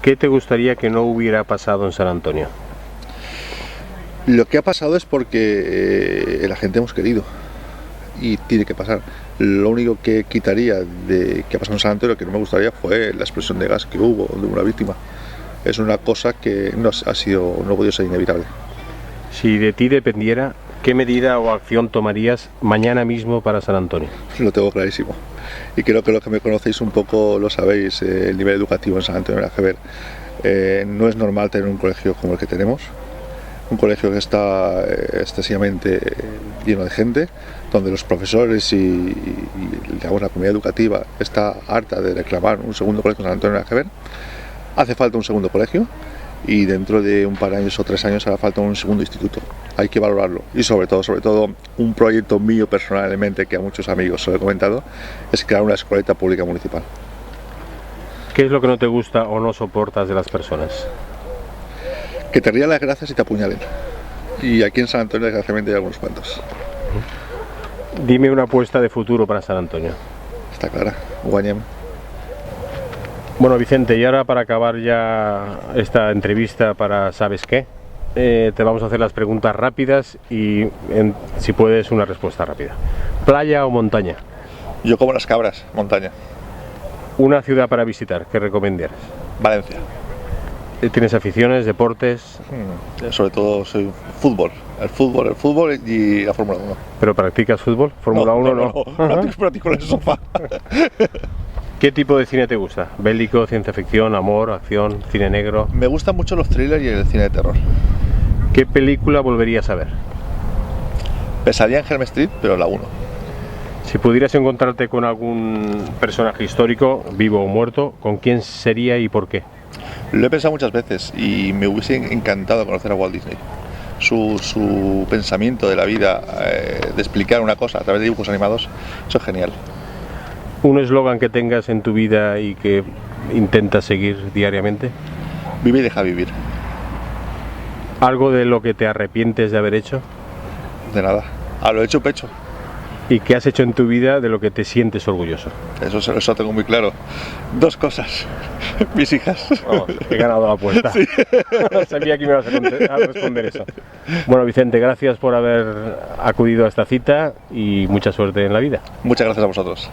¿Qué te gustaría que no hubiera pasado en San Antonio? Lo que ha pasado es porque la gente hemos querido y tiene que pasar. Lo único que quitaría de que ha pasado en San Antonio, que no me gustaría, fue la explosión de gas que hubo de una víctima. Es una cosa que no ha podido ser inevitable. Si de ti dependiera, ¿qué medida o acción tomarías mañana mismo para San Antonio? Lo tengo clarísimo. Y creo que los que me conocéis un poco lo sabéis, el nivel educativo en San Antonio de la Gever. No es normal tener un colegio como el que tenemos. Un colegio que está excesivamente lleno de gente, donde los profesores y digamos, la comunidad educativa está harta de reclamar un segundo colegio en San Antonio de la Gever. Hace falta un segundo colegio y dentro de un par de años o 3 años hará falta un segundo instituto. Hay que valorarlo y sobre todo un proyecto mío personalmente, que a muchos amigos se lo he comentado, es crear una escuelita pública municipal. ¿Qué es lo que no te gusta o no soportas de las personas? Que te rían las gracias y te apuñalen. Y aquí en San Antonio desgraciadamente hay algunos cuantos. Dime una apuesta de futuro para San Antonio. Está clara, guanyem. Bueno, Vicente, y ahora para acabar ya esta entrevista para ¿sabes qué? Te vamos a hacer las preguntas rápidas y si puedes una respuesta rápida. ¿Playa o montaña? Yo como las cabras, montaña. Una ciudad para visitar, ¿qué recomendarías? Valencia. ¿Tienes aficiones, deportes? Sobre todo soy fútbol. El fútbol y la Fórmula 1. ¿Pero practicas fútbol? Fórmula 1 no. Practico en el sofá. ¿Qué tipo de cine te gusta? ¿Bélico, ciencia ficción, amor, acción, cine negro? Me gustan mucho los thrillers y el cine de terror. ¿Qué película volverías a ver? Pesadilla en Elm Street, pero la 1. Si pudieras encontrarte con algún personaje histórico, vivo o muerto, ¿con quién sería y por qué? Lo he pensado muchas veces y me hubiese encantado conocer a Walt Disney. Su pensamiento de la vida, de explicar una cosa a través de dibujos animados, eso es genial. ¿Un eslogan que tengas en tu vida y que intentas seguir diariamente? Vive y deja vivir. ¿Algo de lo que te arrepientes de haber hecho? De nada. A lo hecho pecho. ¿Y qué has hecho en tu vida de lo que te sientes orgulloso? Eso tengo muy claro. 2 cosas. Mis hijas. Vamos, he ganado la apuesta. Sí. Sabía que me ibas a responder eso. Bueno, Vicente, gracias por haber acudido a esta cita y mucha suerte en la vida. Muchas gracias a vosotros.